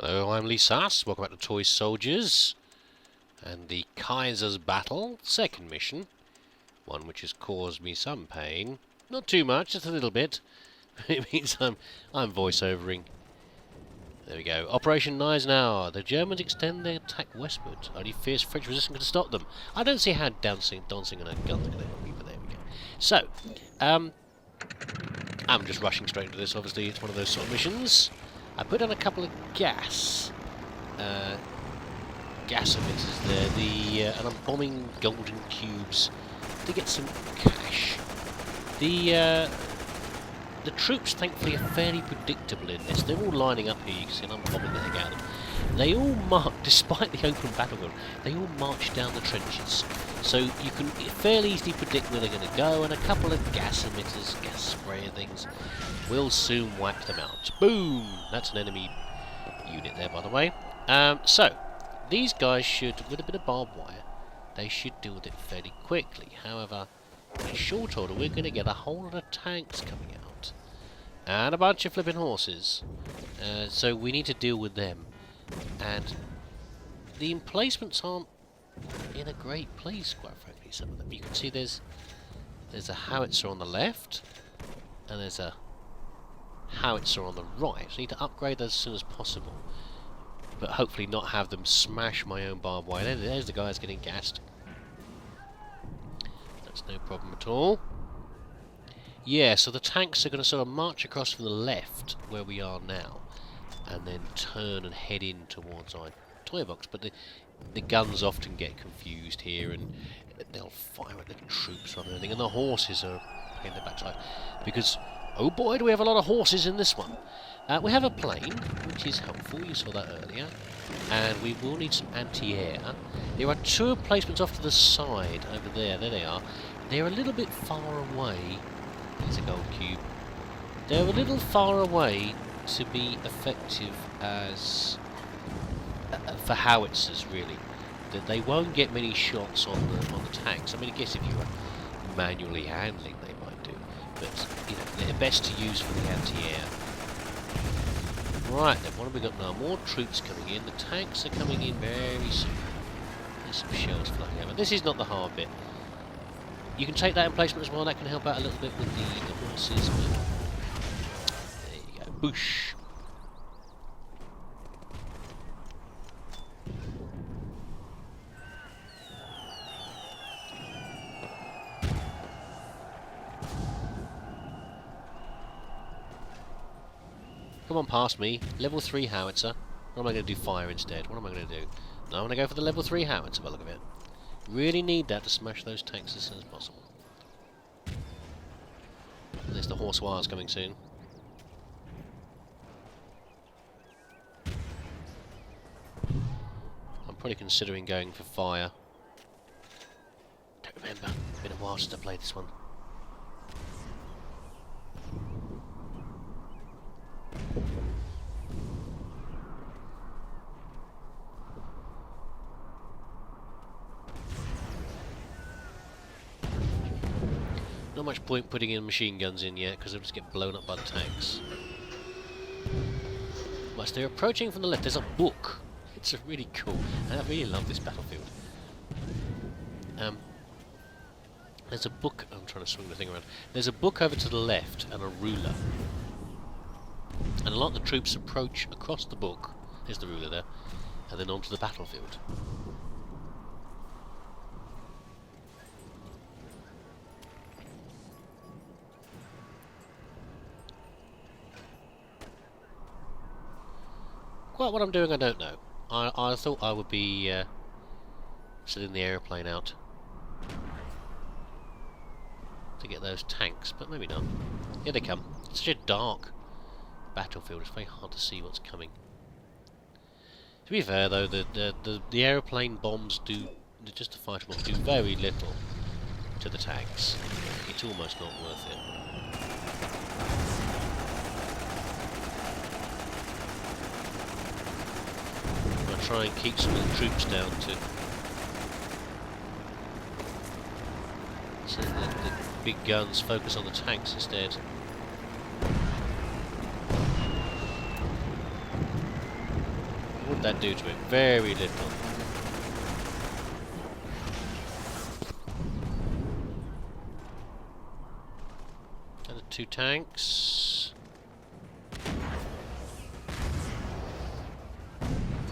Hello, I'm Lee Sass. Welcome back to Toy Soldiers and the Kaiser's Battle, second mission. One which has caused me some pain. Not too much, just a little bit. It means I'm voiceovering. There we go. Operation Gneisenau. The Germans extend their attack westward. Only fierce French resistance can stop them. I don't see how dancing and a gun are going to help me, but there we go. So, I'm just rushing straight into this. Obviously, it's one of those sort of missions. I put on a couple of gas emitters there, and I'm bombing golden cubes to get some cash. The troops, thankfully, are fairly predictable in this. They're all lining up here, you can see, and I'm bombing the heck out of them. They all march, despite the open battlefield, they all march down the trenches. So you can fairly easily predict where they're going to go, and a couple of gas emitters, gas sprayer things, will soon wipe them out. Boom! That's an enemy unit there, by the way. So, these guys should, with a bit of barbed wire, they should deal with it fairly quickly. However, in short order, we're going to get a whole lot of tanks coming out. And a bunch of flipping horses. So we need to deal with them. And the emplacements aren't in a great place, quite frankly, some of them. You can see there's a howitzer on the left, and there's a howitzer on the right. So I need to upgrade those as soon as possible, but hopefully not have them smash my own barbed wire. There's the guys getting gassed. That's no problem at all. Yeah, so the tanks are going to sort of march across from the left, where we are now, and then turn and head in towards our toy box. But the guns often get confused here, and they'll fire at the troops rather than anything, and the horses are in the backside, because oh boy, do we have a lot of horses in this one. We have a plane, which is helpful, you saw that earlier, and we will need some anti-air. There are two emplacements off to the side, over there they are. They're a little bit far away. There's a gold cube. They're a little far away to be effective as for howitzers, really. That they won't get many shots on the tanks. I mean, I guess if you were manually handling, they might do, but you know, they're best to use for the anti-air. Right then, what have we got now? More troops coming in. The tanks are coming in very soon. There's some shells flying over. This is not the hard bit. You can take that emplacement as well. That can help out a little bit with the horses. There you go. Boosh. Come on past me. Level 3 howitzer. Or am I going to do fire instead? What am I going to do? No, I'm going to go for the level 3 howitzer by the look of it. Really need that to smash those tanks as soon as possible. There's the horse wires coming soon. I'm probably considering going for fire. Don't remember. It's been a while since I played this one. Not much point putting in machine guns in yet, because they'll just get blown up by the tanks. But they're approaching from the left. There's a book. It's really cool. And I really love this battlefield. There's a book. I'm trying to swing the thing around. There's a book over to the left and a ruler. And a lot of the troops approach across the book. There's the ruler there. And then onto the battlefield. Quite what I'm doing, I don't know. I thought I would be sending the aeroplane out to get those tanks, but maybe not. Here they come. It's such a dark battlefield, it's very hard to see what's coming. To be fair though, the aeroplane bombs do, just the fighter bombs do very little to the tanks. It's almost not worth it. Try and keep some of the troops down to so the big guns focus on the tanks instead. did that do to it? Very little. And the 2 tanks.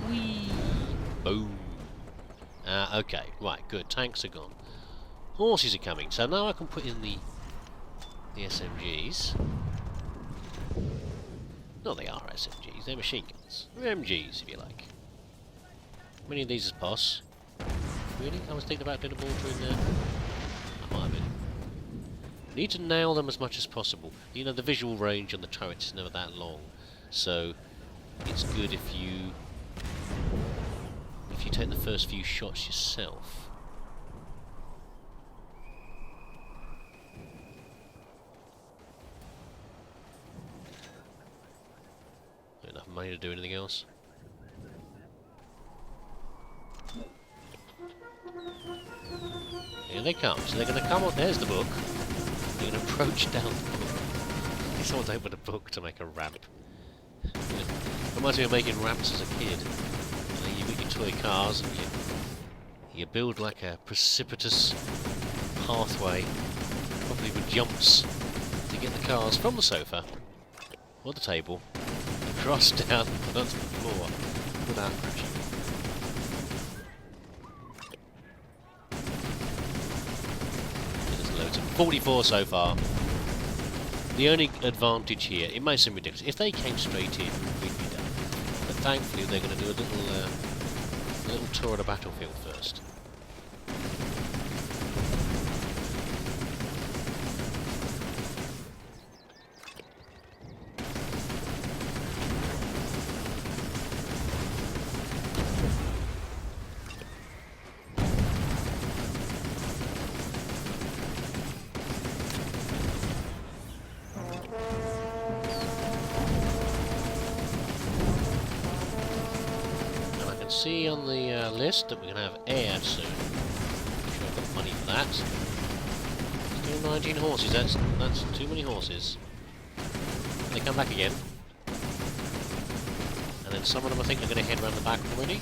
Whee! Boom. Okay, right, good. Tanks are gone. Horses are coming, so now I can put in the SMGs. No, they are SMGs, they're machine guns. They're MGs, if you like. How many of these is boss? Really? I was thinking about doing a mortar in there. I might have been. Need to nail them as much as possible. You know, the visual range on the turrets is never that long, so it's good if you take the first few shots yourself. Not enough money to do anything else. Here they come. So they're going to come on. There's the book. They're going to approach down the book. Someone's opened a book to make a ramp. Reminds me of making ramps as a kid. You get your toy cars and you build like a precipitous pathway, probably with jumps, to get the cars from the sofa or the table across down onto the floor without crashing. There's loads of 44 so far. The only advantage here, it may seem ridiculous, if they came straight in, we'd be done. But thankfully they're going to do a little tour of the battlefield first. See on the list that we're going to have air soon. I'm sure I've got money for that. Still 19 horses, that's too many horses. They come back again. And then some of them I think are going to head round the back already.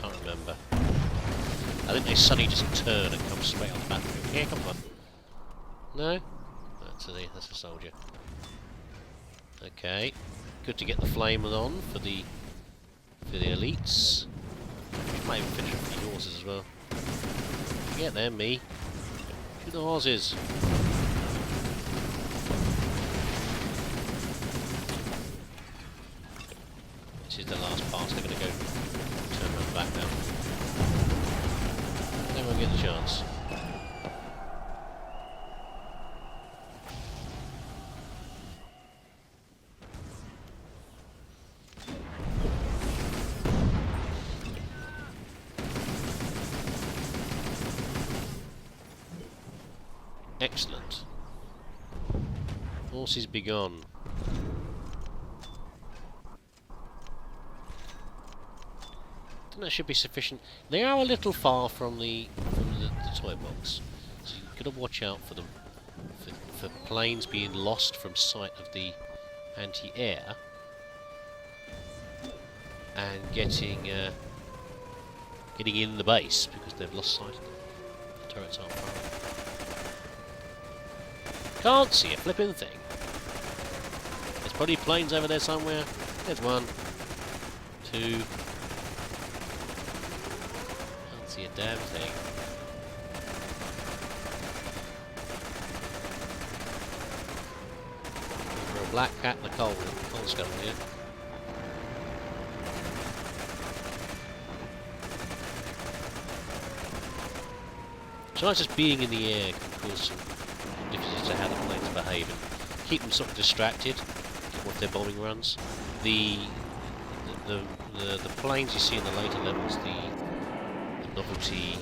Can't remember. I think they suddenly just turn and come straight on the battlefield. Here, come on. No? That's a soldier. Okay. Good to get the flamers on for the elites. We might even finish up the horses as well. Get there, me. Shoot the horses. This is the last pass. They're going to go turn around back now. They won't get the chance. Excellent. Horses be gone. I think that should be sufficient. They are a little far from the toy box, so you've got to watch out for them. For planes being lost from sight of the anti-air and getting in the base because they've lost sight of them. The turrets aren't far. Can't see a flipping thing. There's probably planes over there somewhere. There's one. 2. Can't see a damn thing. For a black cat and a coal scuttle here. So not just being in the air can cause some differences to how the planes behave and keep them sort of distracted with their bombing runs. The planes you see in the later levels, the novelty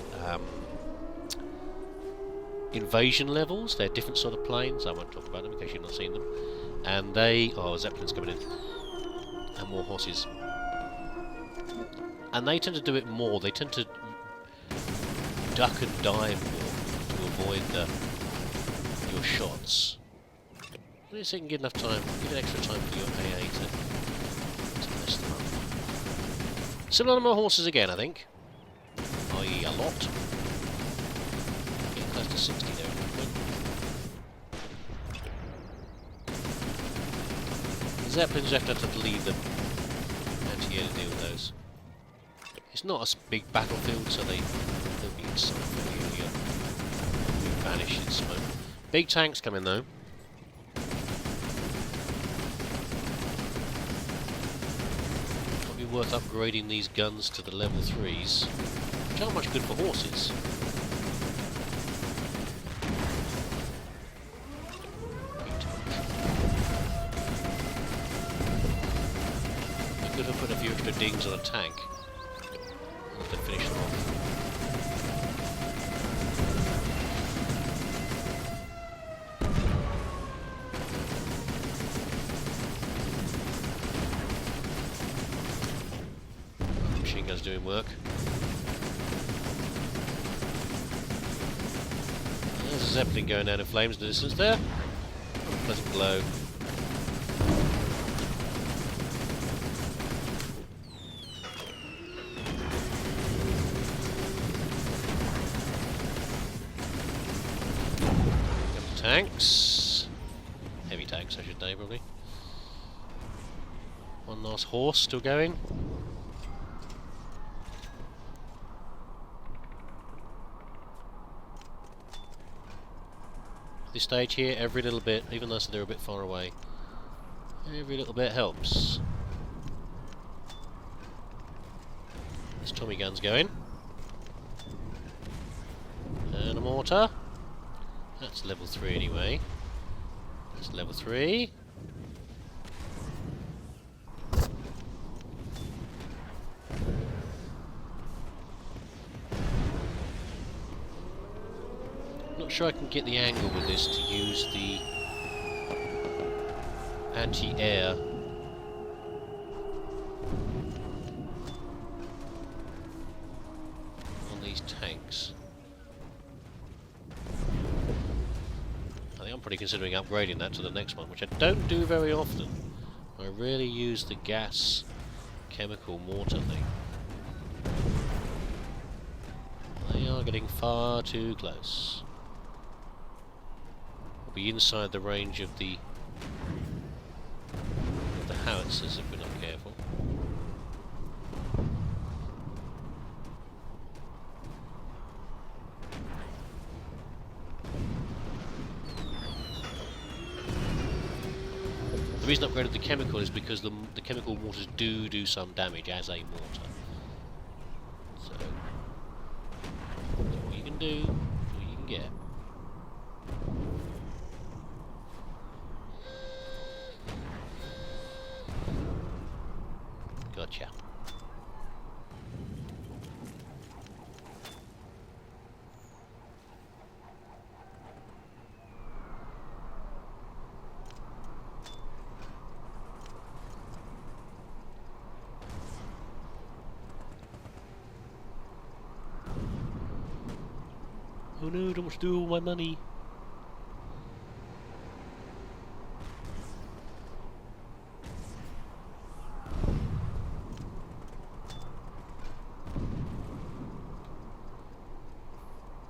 invasion levels, they're different sort of planes. I won't talk about them in case you've not seen them. And they... oh, Zeppelin's coming in. And more horses. And they tend to do it more. They tend to duck and dive more to avoid your shots. At least you can get enough time, give it extra time for your AA to mess them up. Similar number of horses again, I think. I.e. a lot. Getting close to 60 there at one point. The Zeppelins, you have to leave them anti-air to deal with those. It's not a big battlefield, so they'll be inside fairly early on. Vanish in smoke. Big tanks coming though. Probably worth upgrading these guns to the level 3s, which aren't much good for horses. They're good for putting a few extra dings on a tank. To finish them off. Machine gun's doing work. There's a Zeppelin going down in flames in the distance there. Pleasant glow. Tanks. Heavy tanks, I should say, probably. One last horse still going. At this stage here, every little bit, even though they're a bit far away, every little bit helps. There's Tommy guns going. And a mortar. That's level 3 anyway. That's level 3. Not sure I can get the angle with this to use the anti-air. On these tanks. I'm pretty considering upgrading that to the next one, which I don't do very often. I rarely use the gas chemical mortar thing. They are getting far too close. We'll be inside the range of the howitzers if we're not careful. The reason I upgraded the chemical is because the chemical mortars do some damage as a mortar. So, that's what you can do, what you can get. Gotcha. Oh no, don't want to do all my money.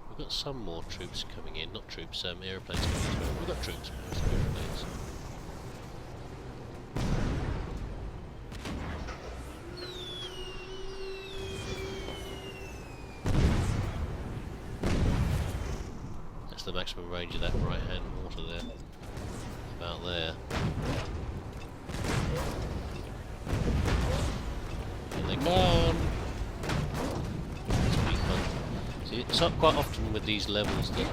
We've got some more troops coming in, not troops, aeroplanes coming in as well. We've got troops, aeroplanes. The maximum range of that right hand mortar there. About there. Here they come! It's pretty fun. See, it's not quite often with these levels that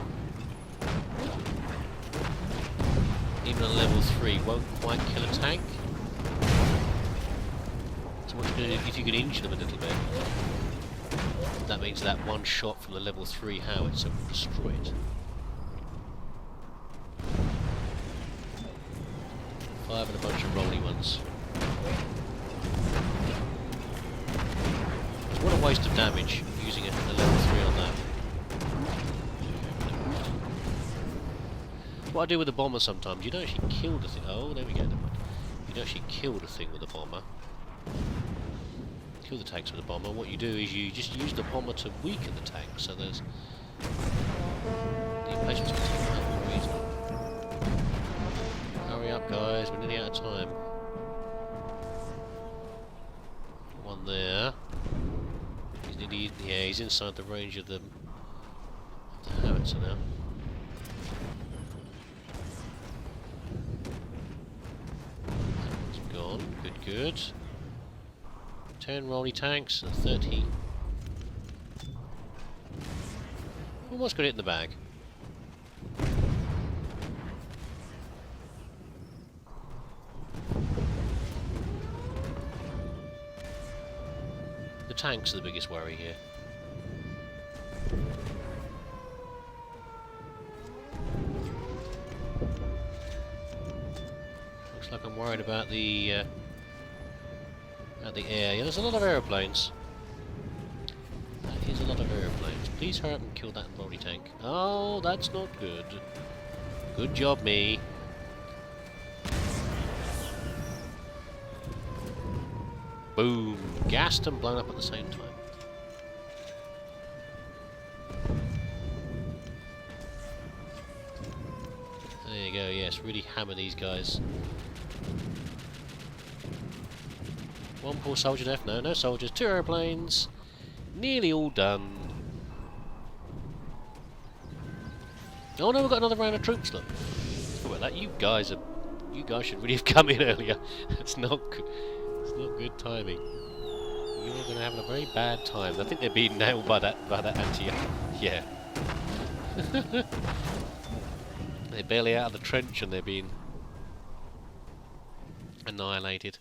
even a level 3 won't quite kill a tank. So what you do, if you can injure them a little bit, that means that one shot from the level 3 howitzer will destroy it. And a bunch of rolly ones. So what a waste of damage using a level 3 on that. What I do with a bomber sometimes, you don't actually kill the thing. Oh, there we go. You don't actually kill the thing with a bomber. kill the tanks with a bomber. What you do is you just use the bomber to weaken the tank, so there's the impatience can take out for a reason. Hurry up, guys, we're nearly out of time. One there. He's nearly, yeah, he's inside the range of the howitzer now. It's gone. Good, good. 10 rolly tanks and 30. Almost got it in the bag. The tanks are the biggest worry here. Looks like I'm worried about the air. Yeah, there's a lot of aeroplanes. That is a lot of aeroplanes. Please hurry up and kill that rolly tank. Oh, that's not good. Good job, me. Boom! Gassed and blown up at the same time. There you go, yes, really hammer these guys. One poor soldier left. No, no soldiers. 2 aeroplanes. Nearly all done. Oh no, we've got another round of troops, look. Look at that. You guys should really have come in earlier. It's not good. It's not good timing. You're going to have a very bad time. I think they're being nailed by that anti-air. Yeah. They're barely out of the trench and they're being annihilated.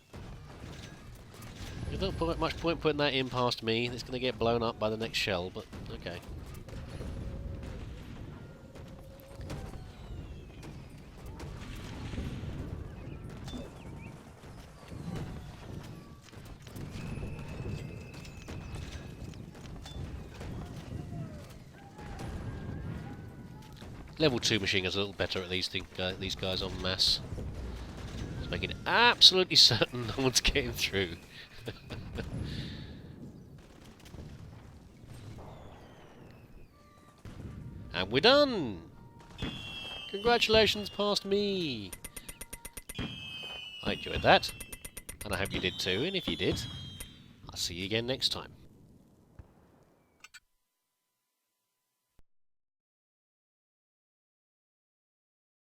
There's not much point putting that in past me. It's going to get blown up by the next shell, but okay. Level 2 machine guns are a little better at these guys en masse. It's making it absolutely certain no one's getting through. And we're done! Congratulations past me! I enjoyed that, and I hope you did too, and if you did, I'll see you again next time.